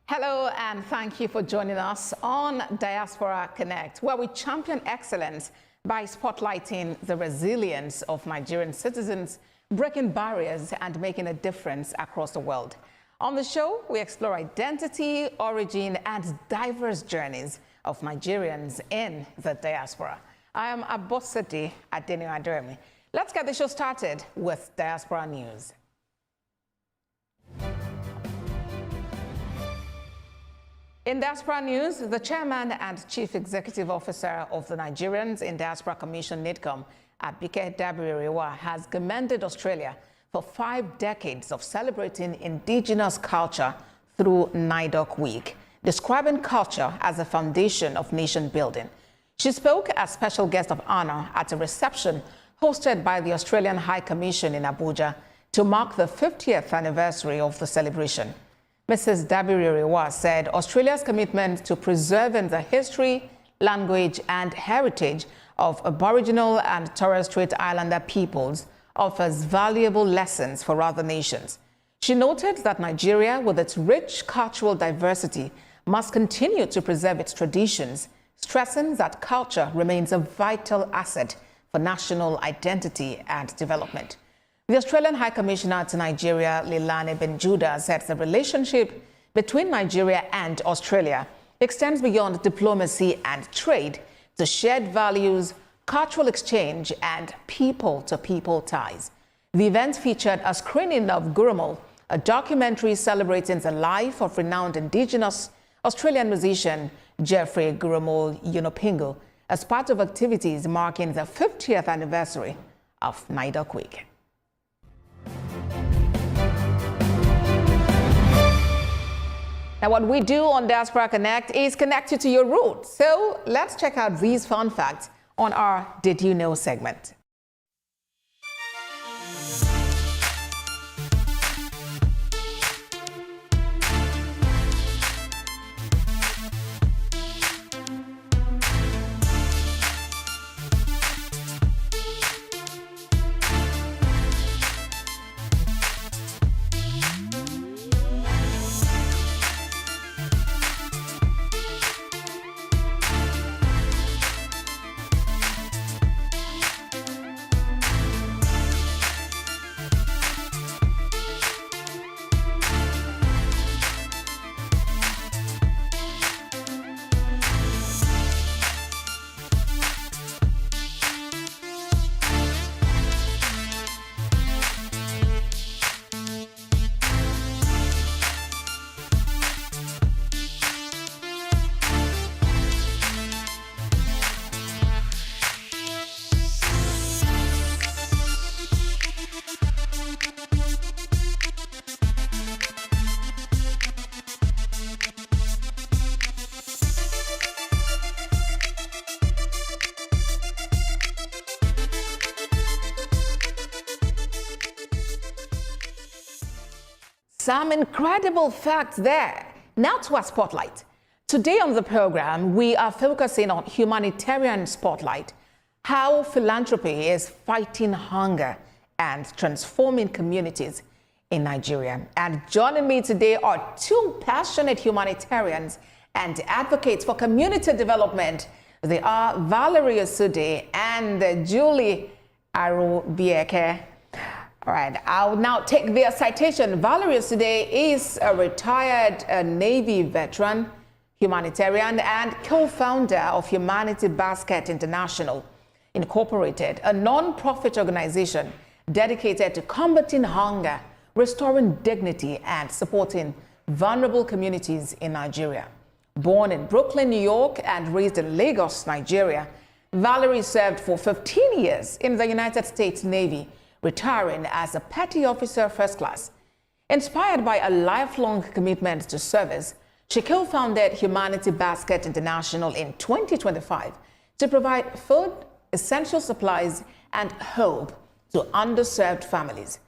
Hello and thank you for joining us on Diaspora Connect, where we champion excellence by spotlighting the resilience of Nigerian citizens, breaking barriers and making a difference across the world. On the show, we explore identity, origin and diverse journeys of Nigerians in the diaspora. I am Osude Adeniyi. Let's get the show started with Diaspora News. In Diaspora News, the Chairman and Chief Executive Officer of the Nigerians in Diaspora Commission, NIDCOM, Arobieke, has commended Australia for 5 decades of celebrating indigenous culture through NIDOC Week, describing culture as a foundation of nation building. She spoke as special guest of honor at a reception hosted by the Australian High Commission in Abuja to mark the 50th anniversary of the celebration. Mrs. Dabiri said Australia's commitment to preserving the history, language and heritage of Aboriginal and Torres Strait Islander peoples offers valuable lessons for other nations. She noted that Nigeria, with its rich cultural diversity, must continue to preserve its traditions, stressing that culture remains a vital asset for national identity and development. The Australian High Commissioner to Nigeria, Leilani Benjuda, said the relationship between Nigeria and Australia extends beyond diplomacy and trade to shared values, cultural exchange, and people-to-people ties. The event featured a screening of Gurumul, a documentary celebrating the life of renowned Indigenous Australian musician Geoffrey Gurumul Yunupingu, as part of activities marking the 50th anniversary of NIDOC Week. Now, what we do on Diaspora Connect is connect you to your roots. So let's check out these fun facts on our Did You Know segment. Some incredible facts there. Now to our spotlight. Today on the program, we are focusing on Humanitarian Spotlight, how philanthropy is fighting hunger and transforming communities in Nigeria. And joining me today are 2 passionate humanitarians and advocates for community development. They are Valerie Osude and Julie Arobieke. All right, I'll now take their citation. Valerie Osude is a retired Navy veteran, humanitarian, and co-founder of Humanity Basket International, Incorporated, a non-profit organization dedicated to combating hunger, restoring dignity, and supporting vulnerable communities in Nigeria. Born in Brooklyn, New York, and raised in Lagos, Nigeria, Valerie served for 15 years in the United States Navy, retiring as a petty officer first class. Inspired by a lifelong commitment to service, she co-founded Humanity Basket International in 2025 to provide food, essential supplies, and hope to underserved families.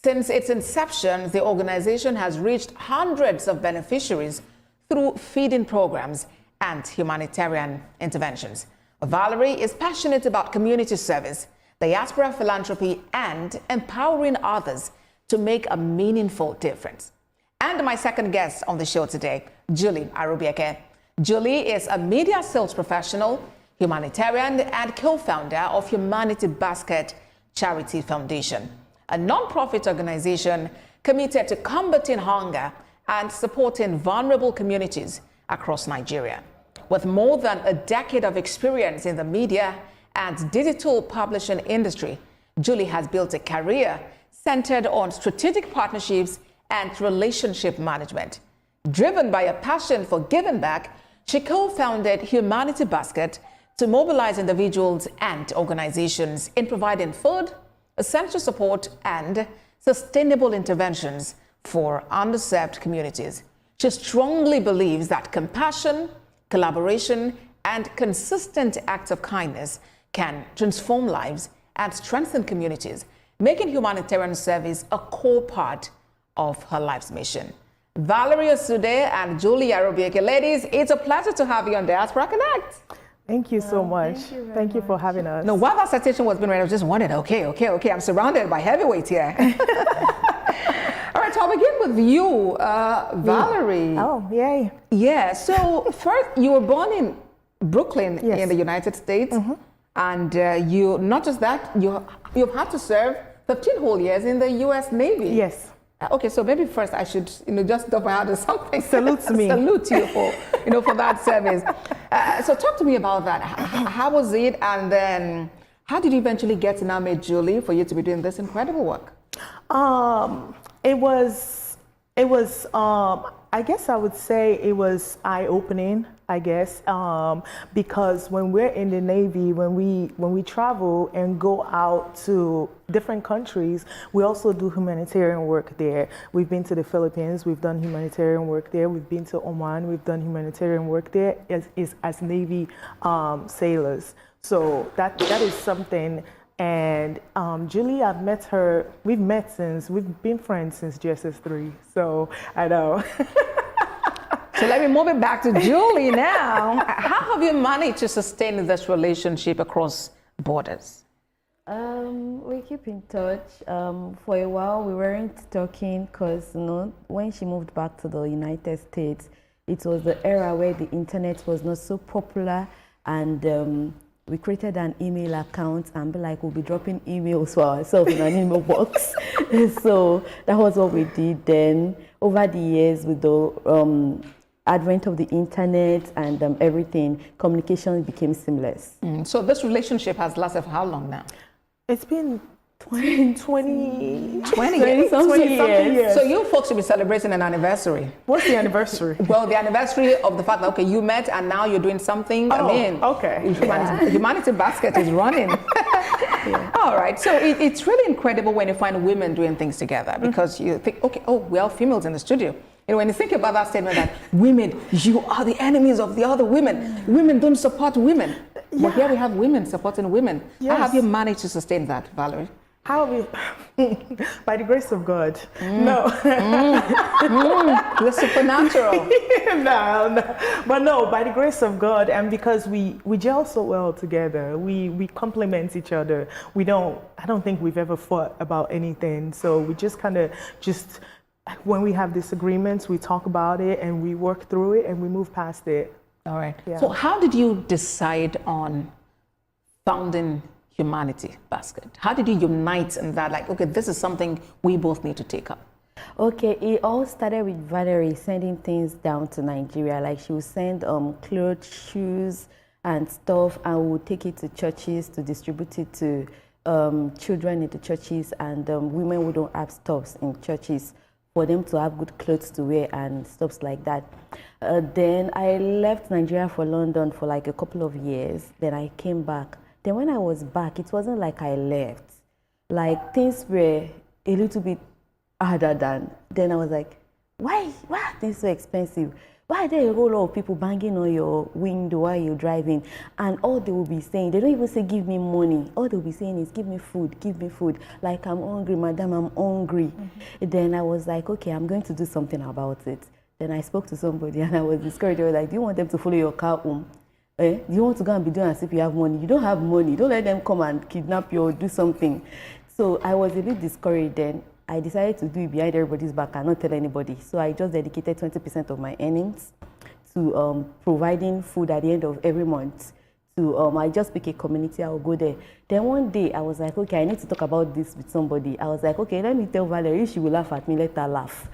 Since its inception, the organization has reached hundreds of beneficiaries through feeding programs and humanitarian interventions. Valerie is passionate about community service, diaspora philanthropy, and empowering others to make a meaningful difference. And my second guest on the show today, Julie Arobieke. Julie is a media sales professional, humanitarian, and co-founder of Humanity Basket Charity Foundation, a non-profit organization committed to combating hunger and supporting vulnerable communities across Nigeria. With more than a decade of experience in the media and digital publishing industry, Julie has built a career centered on strategic partnerships and relationship management. Driven by a passion for giving back, she co-founded Humanity Basket to mobilize individuals and organizations in providing food, essential support, and sustainable interventions for underserved communities. She strongly believes that compassion, collaboration, and consistent acts of kindness can transform lives and strengthen communities, making humanitarian service a core part of her life's mission. Valerie, Osude, and Julie Arobieke. Ladies, it's a pleasure to have you on Diaspora Connect. Thank you so much. Thank you for having us. No, while that citation was being read, I was just wondering, okay, I'm surrounded by heavyweights here. All right, so I'll begin with you, Valerie. Oh, yay. Yeah, so first, you were born in Brooklyn in the United States. And you, not just that, you've had to serve 15 whole years in the U.S. Navy. Yes. Okay, so maybe first I should, just dump my heart or something. Salute me. Salute you for, for that service. So talk to me about that. How was it? And then how did you eventually get to now meet Julie for you to be doing this incredible work? It was, I guess I would say it was eye-opening, I guess, because when we're in the Navy, when we travel and go out to different countries, we also do humanitarian work there. We've been to the Philippines, we've done humanitarian work there. We've been to Oman, we've done humanitarian work there as Navy sailors. So that is something. And Julie, I've met her, we've been friends since GSS3, so I know. So let me move it back to Julie now. How have you managed to sustain this relationship across borders? We keep in touch. For a while, we weren't talking because, when she moved back to the United States, it was the era where the internet was not so popular, and we created an email account and we'll be dropping emails for ourselves in an email box. So that was what we did then. Over the years, with the advent of the internet and everything, communication became seamless. So this relationship has lasted for how long now? It's been 20 something years. So you folks should be celebrating an anniversary. What's the anniversary? Well, the anniversary of the fact that, you met and now you're doing something. Okay. Humanity Basket is running. All right. So it's really incredible when you find women doing things together, because you think, we're all females in the studio. And when you think about that statement that women, you are the enemies of the other women. Women don't support women. But here we have women supporting women. Yes. How have you managed to sustain that, Valerie? How have we? By the grace of God. No. The supernatural. No. But no, by the grace of God, and because we gel so well together, we complement each other. I don't think we've ever fought about anything. So we just when we have disagreements, we talk about it and we work through it and we move past it. All right. Yeah. So how did you decide on founding Humanity Basket? How did you unite in that? This is something we both need to take up. Okay, it all started with Valerie sending things down to Nigeria. She would send clothes, shoes, and stuff, and we would take it to churches to distribute it to children in the churches and women who don't have stuffs in churches, for them to have good clothes to wear and stuff like that. Then I left Nigeria for London for a couple of years. Then I came back. Then when I was back, it wasn't like I left. Things were a little bit harder than. Then I was like, why are things so expensive? Why are there a whole lot of people banging on your window while you're driving? And all they will be saying, they don't even say, give me money. All they'll be saying is, give me food, give me food. I'm hungry, madam, I'm hungry. Then I was like, okay, I'm going to do something about it. Then I spoke to somebody and I was discouraged. They were like, do you want them to follow your car home? Do you want to go and be doing as if you have money? You don't have money. Don't let them come and kidnap you or do something. So I was a bit discouraged then. I decided to do it behind everybody's back and not tell anybody. So I just dedicated 20% of my earnings to providing food at the end of every month. I just pick a community, I will go there. Then one day I was like, okay, I need to talk about this with somebody. I was like, okay, let me tell Valerie, she will laugh at me, let her laugh.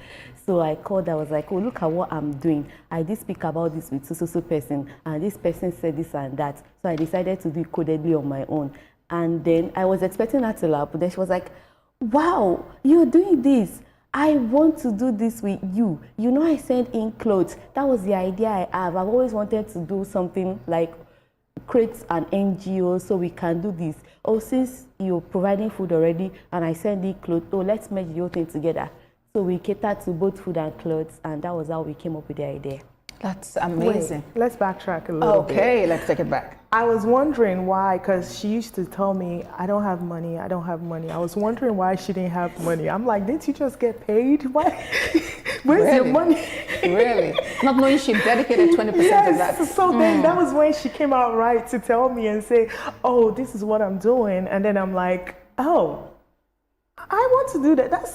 So I called, I was like, oh, look at what I'm doing. I did speak about this with so person, and this person said this and that. So I decided to do it codedly on my own. And then I was expecting her to laugh, but then she was like, wow, you're doing this. I want to do this with you. You know, I send in clothes. That was the idea I have. I've always wanted to do something like create an NGO so we can do this. Oh, since you're providing food already and I send in clothes, oh, let's merge the whole thing together. So we catered to both food and clothes, and that was how we came up with the idea. That's amazing. Wait, let's backtrack a little bit. Okay, let's take it back. I was wondering why, because she used to tell me, I don't have money, I don't have money. I was wondering why she didn't have money. I'm like, didn't you just get paid? Why? Where's your money? Really? Not knowing she dedicated 20% of that. So then that was when she came out right to tell me and say, oh, this is what I'm doing. And then I'm like, oh, I want to do that. That's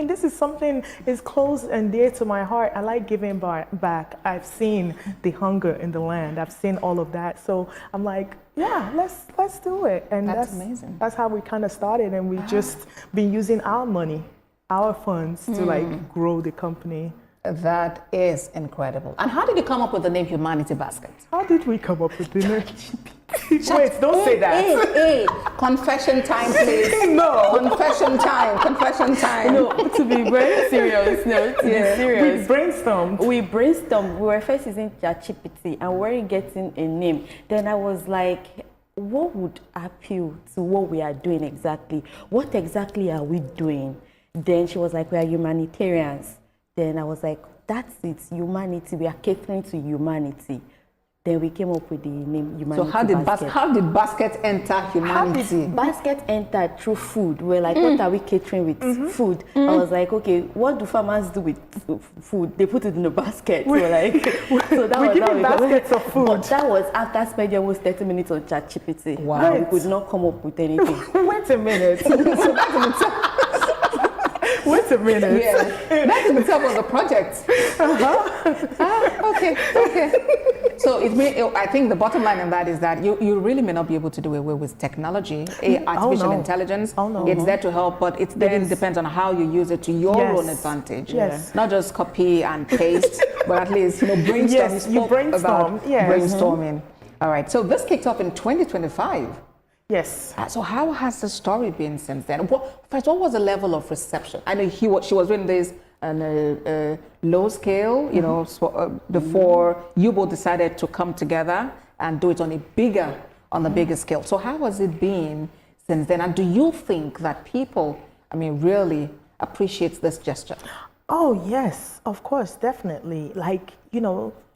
this is something is close and dear to my heart. I like giving back. I've seen the hunger in the land. I've seen all of that. So I'm like, yeah, let's do it. And that's amazing. That's how we kind of started, and we just been using our money, our funds to grow the company. That is incredible. And how did you come up with the name Humanity Basket? How did we come up with the name? Wait, don't say that. Hey, confession time, please. No. Confession time. No, to be very serious, be serious. We brainstormed. We were first using ChatGPT and we weren't getting a name. Then I was like, what would appeal to what we are doing exactly? What exactly are we doing? Then she was like, we are humanitarians. Then I was like, that's it, humanity. We are catering to humanity. Then we came up with the name Humanity. So how did Basket enter humanity? Basket entered through food. We're like, what are we catering with? Food. I was like, okay, what do farmers do with food? They put it in a basket. So that was how baskets of food. But that was after spending almost 30 minutes on ChatGPT. Wow. We could not come up with anything. Wait a minute. Wait a minute. Yeah, that is the top of the project. Okay. So I think the bottom line in that is that you really may not be able to do away with technology, artificial intelligence. Oh, no. It's there to help, but it then depends on how you use it to your own advantage. Yes. Not just copy and paste, but at least brainstorm. Yes, you brainstorm. Brainstorming. All right. So this kicked off in 2025. Yes. So how has the story been since then? What was the level of reception? I know she was doing this on a low scale, before you both decided to come together and do it on a bigger scale. So how has it been since then? And do you think that people, really appreciate this gesture? Oh, yes, of course, definitely.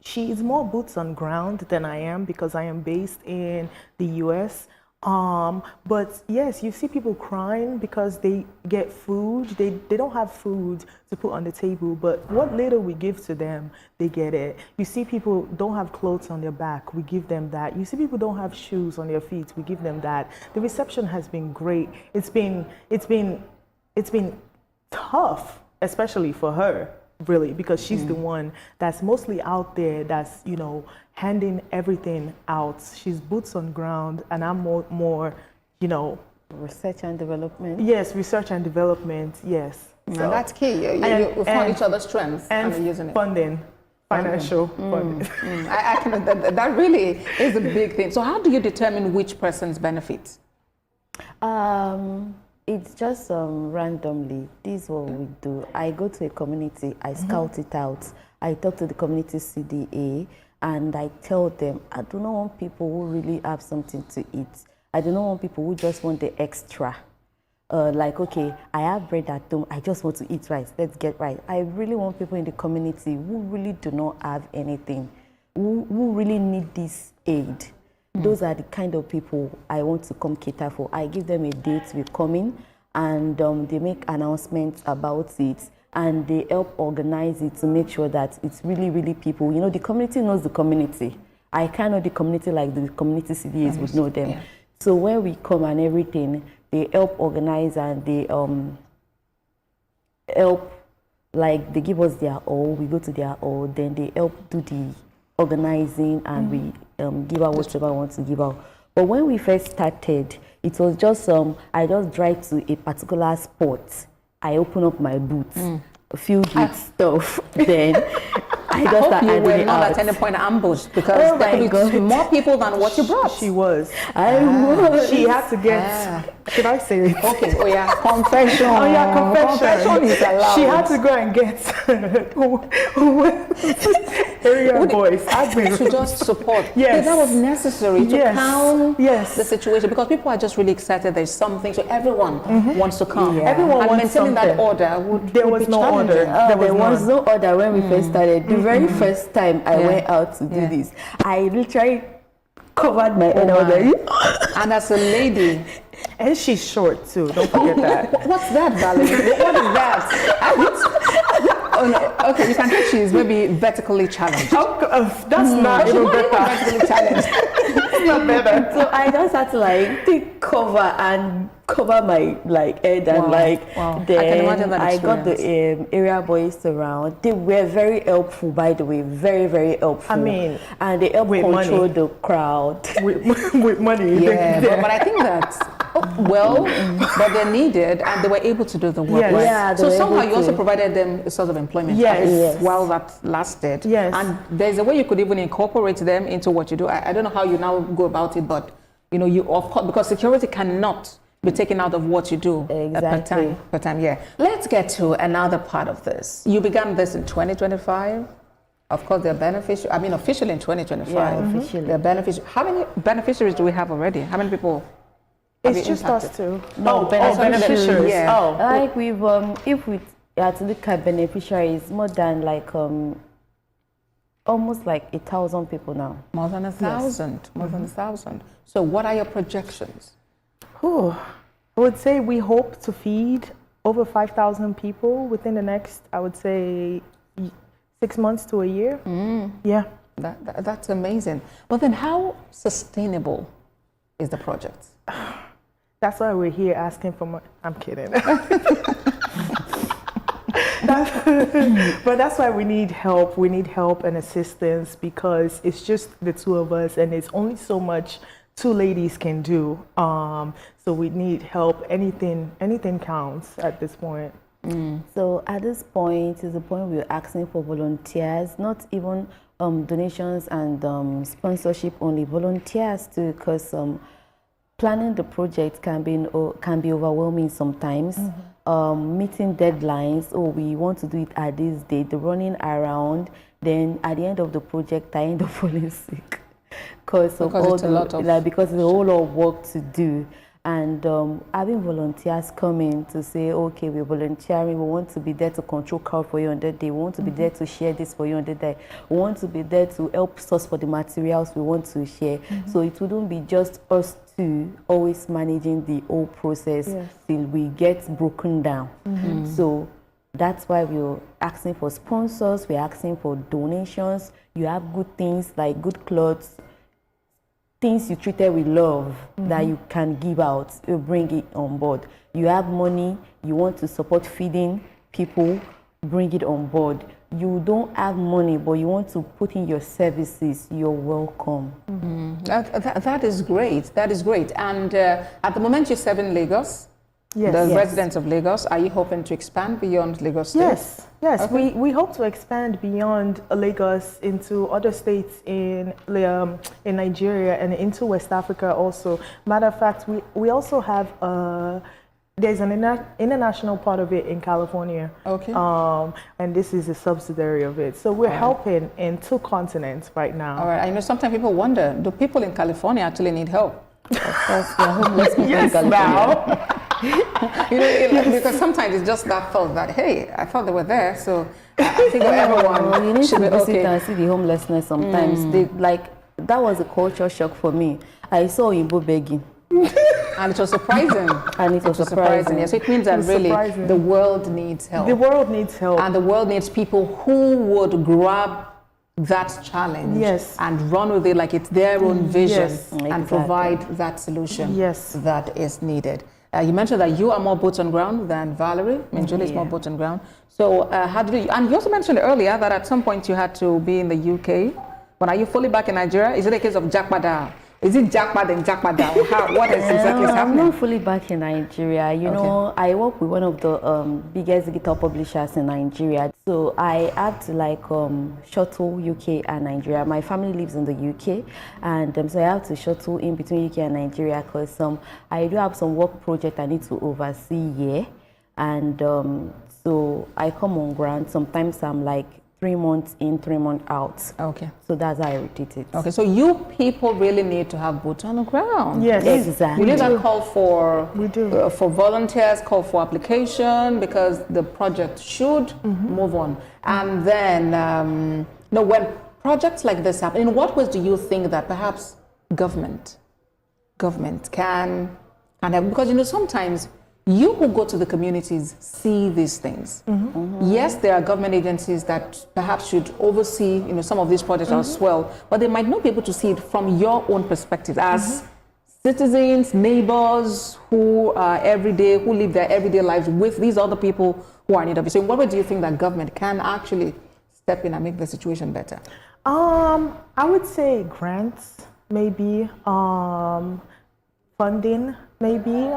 She is more boots on ground than I am because I am based in the US. But yes, you see people crying because they get food. They don't have food to put on the table, but what little we give to them, they get it. You see people don't have clothes on their back, we give them that. You see people don't have shoes on their feet, we give them that. The reception has been great. It's been tough, especially for her, really, because she's the one that's mostly out there, that's, handing everything out. She's boots on ground, and I'm more, research and development. Yes, research and development, yes. So that's key. You find each other's strengths and using it. Funding, financial funding. That really is a big thing. So how do you determine which persons benefit? It's just randomly. This is what we do. I go to a community, I scout it out. I talk to the community CDA, and I tell them, I do not want people who really have something to eat. I do not want people who just want the extra. Okay, I have bread at home, I just want to eat rice, let's get rice. I really want people in the community who really do not have anything, who really need this aid. Those are the kind of people I want to come cater for. I give them a date, we're coming, and they make announcements about it, and they help organize it to make sure that it's really, really people. The community knows the community. I can't know the community like the community CDAs would know them. Yeah. So when we come and everything, they help organize, and help, like they give us their all, we go to their all, then they help do the organizing, and we give out whatever I want to give out. But when we first started, it was just I just drive to a particular spot, I open up my boots, filled with stuff, then I just hope start you handing were it not out. at any point ambushed, because there could be more people than what you brought. She was. I was. She had to get. Should I say it? Okay, oh yeah, confession. Oh yeah, confession. Confession is allowed. She had to go and get area boys. To just support. Yes. Yeah, that was necessary to calm Yes. the situation, because people are just really excited. There's something, so everyone wants to come. Yeah. Everyone and wants maintaining something. that order would There would was be no order. challenging. There was no order when we first started. The very first time I Yeah. went out to do Yeah. this, I literally covered my head. Oh I was my. like, And as a lady, And she's short too. Don't forget that. what's that, Valerie? What is that? Oh no. Okay, you can think she's maybe vertically challenged. That's not But she's even not even better. vertically challenged. That's not better. so I just had to like take cover and cover my like head and Wow. like Wow. I then can imagine that I got the area boys around. They were very helpful, by the way, very, very helpful. I mean, and they helped with control money. the crowd. with money. Yeah, but I think that but they're needed, and they were able to do the work. Yes. Right? Yeah, they so were somehow able you also to. provided them a source of employment. Yes. at least Yes. while that lasted. Yes. And there's a way you could even incorporate them into what you do. I don't know how you now go about it, but you of course, because security cannot be taken out of what you do Exactly. per time. Yeah. Let's get to another part of this. You began this in 2025. Of course, they're beneficiaries. I mean, officially in 2025. Yeah, officially. They're beneficiaries. How many beneficiaries do we have already? How many people? have It's you just impacted? us two. No, beneficiaries. Yeah. Oh, Like we've if we had to look at beneficiaries, more than like almost like 1,000 people now. More than 1,000. More than 1,000. So, what are your projections? I would say we hope to feed over 5,000 people within the next, I would say, 6 months to a year. Yeah. That's amazing. But then, how sustainable is the project? That's why we're here asking for money. I'm kidding. But that's why we need help. We need help and assistance, because it's just the two of us, and there's only so much two ladies can do. So we need help. Anything counts at this point. So at this point is the point we're asking for volunteers, not even donations and sponsorship only, volunteers too, because planning the project can be overwhelming sometimes. Meeting deadlines, we want to do it at this date, running around, then at the end of the project I end up falling sick because it's a whole lot of work to do. And having volunteers come in to say, okay, we're volunteering, we want to be there to control crowd for you on that day, we want to be there to share this for you on that day, we want to be there to help source for the materials we want to share. So it wouldn't be just us two always managing the whole process till we get broken down. So that's why we're asking for sponsors, we're asking for donations. You have good things like good clothes, things you treated with love that you can give out, you bring it on board. You have money, you want to support feeding people, bring it on board. You don't have money, but you want to put in your services, you're welcome. That is great. That is great. And at the moment you're serving Lagos, the residents of Lagos. Are you hoping to expand beyond Lagos State? Yes. Okay. We hope to expand beyond Lagos into other states in Nigeria and into West Africa also. Matter of fact, we also have there's an international part of it in California. Okay. And this is a subsidiary of it. So we're helping in 2 continents right now. All right. I know sometimes people wonder, do people in California actually need help? Of course, they're homeless people in Yes, California. Because sometimes it's just that thought that, hey, I thought they were there, so I think everyone You need should to be visit okay. and see the homelessness sometimes. That was a culture shock for me. I saw Igbo begging. And it was surprising. And it was surprising. Yeah, so it means that really surprising. the world needs help. The world needs help. And the world needs people who would grab that challenge and run with it like it's their own vision and exactly. provide that solution Yes. that is needed. You mentioned that you are more boots on ground than Valerie. I mean, Julie's more boots on ground. So how did you, and you also mentioned earlier that at some point you had to be in the UK. But are you fully back in Nigeria? Is it a case of Jackpada? Is it Jackpad and Jackpada? What is exactly happening? I'm not fully back in Nigeria. You know, I work with one of the biggest guitar publishers in Nigeria. So I had to like shuttle UK and Nigeria. My family lives in the UK, and so I have to shuttle in between UK and Nigeria because I do have some work project I need to oversee here, and so I come on ground. Sometimes I'm like 3 months in, 3 months out. Okay. So that's how I rotate it. Okay, so you people really need to have boots on the ground. Yes, exactly. You need to call for for volunteers, call for application because the project should move on. And then, when projects like this happen, in what ways do you think that perhaps government can help? Because sometimes you who go to the communities see these things. Yes, there are government agencies that perhaps should oversee, some of these projects as well, but they might not be able to see it from your own perspective as citizens, neighbors who are who live their everyday lives with these other people who are in need of it. So in what way do you think that government can actually step in and make the situation better? I would say grants, maybe, funding, maybe.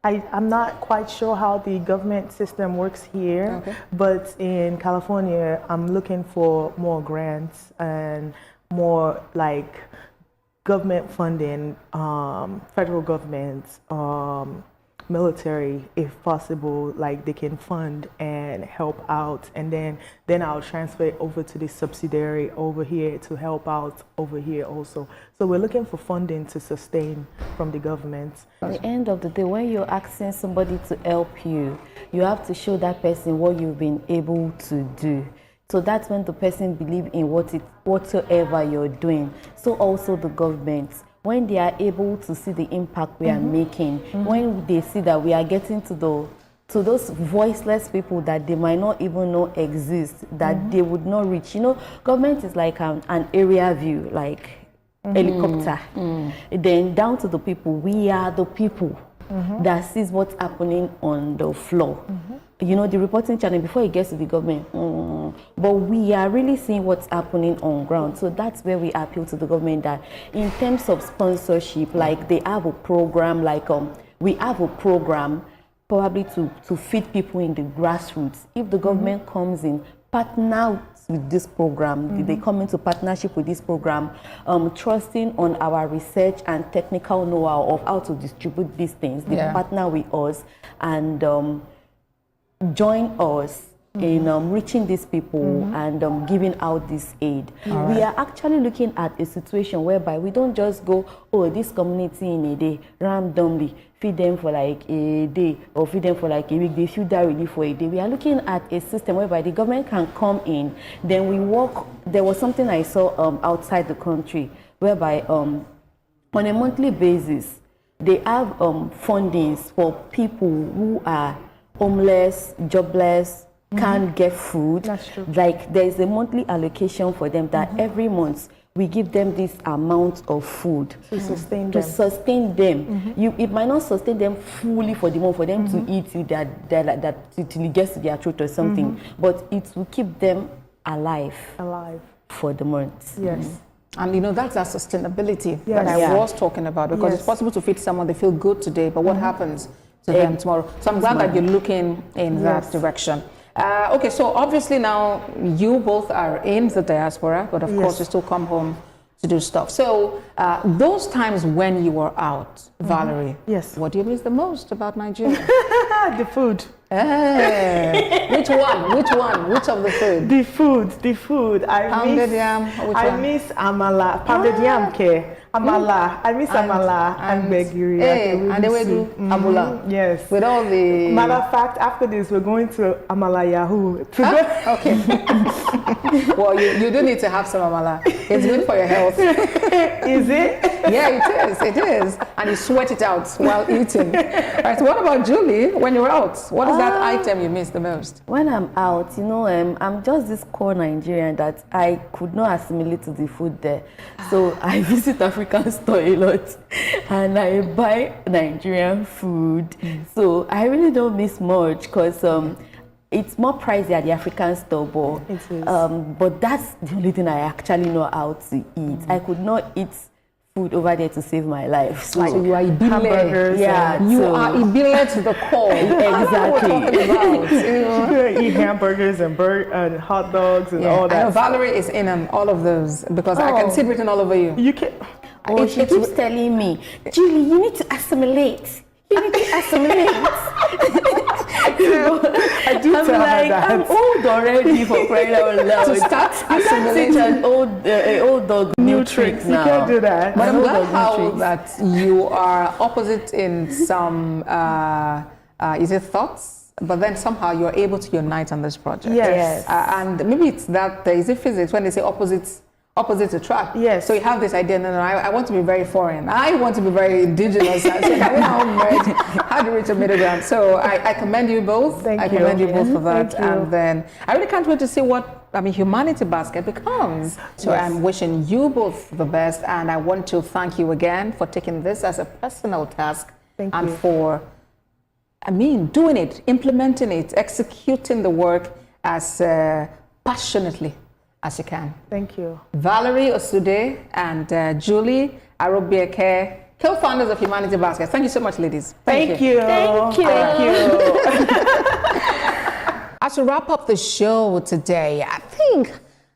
I'm not quite sure how the government system works here, but in California, I'm looking for more grants and more like government funding, federal government, military, if possible, like they can fund and help out, and then I'll transfer it over to the subsidiary over here to help out over here also. So we're looking for funding to sustain from the government. At the end of the day, when you're asking somebody to help you, you have to show that person what you've been able to do. So that's when the person believes in whatsoever you're doing. So also the government, when they are able to see the impact we are making, when they see that we are getting to those voiceless people that they might not even know exist, that they would not reach. Government is like an area view, like helicopter. Then down to the people, we are the people that sees what's happening on the floor. The reporting channel before it gets to the government, but we are really seeing what's happening on ground. So that's where we appeal to the government that in terms of sponsorship, like they have a program, like we have a program probably to feed people in the grassroots. If the government comes in, partner with this program, they come into partnership with this program, trusting on our research and technical know-how of how to distribute these things. They partner with us and join us in reaching these people and giving out this aid. We are actually looking at a situation whereby we don't just go, this community in a day, randomly, feed them for like a day or feed them for like a week, they feel that relief for a day. We are looking at a system whereby the government can come in, then we work. There was something I saw outside the country whereby on a monthly basis, they have fundings for people who are homeless, jobless, can't get food. That's true. Like there is a monthly allocation for them that every month we give them this amount of food to sustain them. It might not sustain them fully for the month for them to eat till it gets to their throat or something, but it will keep them alive for the month. Yes. And that's our sustainability that I was talking about, because it's possible to feed someone, they feel good today, but what happens to them tomorrow? So I'm glad that you're looking in that direction. Okay, so obviously now you both are in the diaspora, but of course you still come home to do stuff. So those times when you were out, Valerie, what do you miss the most about Nigeria? The food. Which one? Which of the food? The food. Pounded yam. I miss amala. Pounded yam, ke. Amala. I miss amala and begiri. And they will do amula. Yes. With all the. Matter of fact, after this, we're going to Amala Yahoo. Okay. Well, you do need to have some amala. It's good for your health. Is it? Yeah, it is. And you sweat it out while eating. All right, so what about Julie? When you're out, what is that item you miss the most? When I'm out, I'm just this core Nigerian that I could not assimilate to the food there. So I visit African store a lot and I buy Nigerian food. So I really don't miss much because it's more pricey at the African store, but that's the only thing I actually know how to eat. I could not eat food over there to save my life. So you are Ibile. Yeah, you are Ibile to the core. Exactly. You eat hamburgers and hot dogs and all that. I know Valerie is in on all of those because I can see it written all over you. You can. She keeps telling me, Julie, you need to assimilate. You need to assimilate. I do tell her that. I'm old already for crying out loud. To start assimilating an old dog new tricks now. You can't do that. But I'm glad how that you are opposite in some, is it thoughts? But then somehow you're able to unite on this project. Yes. And maybe it's that, is it physics when they say opposites attract? Yes. So you have this idea, no, I want to be very foreign. I want to be very indigenous. So how do you reach a middle ground? So I commend you both. Thank you. I commend you both for that. Thank you. And then I really can't wait to see what Humanity Basket becomes. So Yes. I'm wishing you both the best. And I want to thank you again for taking this as a personal task. Thank and you. for doing it, implementing it, executing the work as passionately as you can. Thank you. Valerie, Osude, and Julie, Arobieke, co-founders of Humanity Basket. Thank you so much, ladies. Thank you. Thank you. Thank you. As we wrap up the show today, I think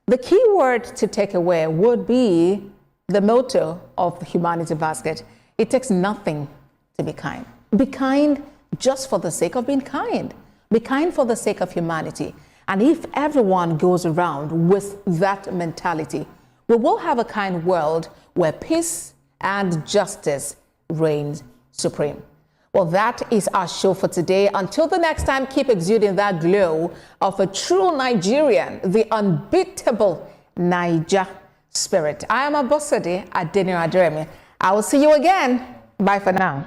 the key word to take away would be the motto of the Humanity Basket. It takes nothing to be kind. Be kind just for the sake of being kind. Be kind for the sake of humanity. And if everyone goes around with that mentality, we will have a kind world where peace and justice reigns supreme. Well, that is our show for today. Until the next time, keep exuding that glow of a true Nigerian, the unbeatable Naija spirit. I am Abosede Adeniran Aderemi. I will see you again. Bye for now.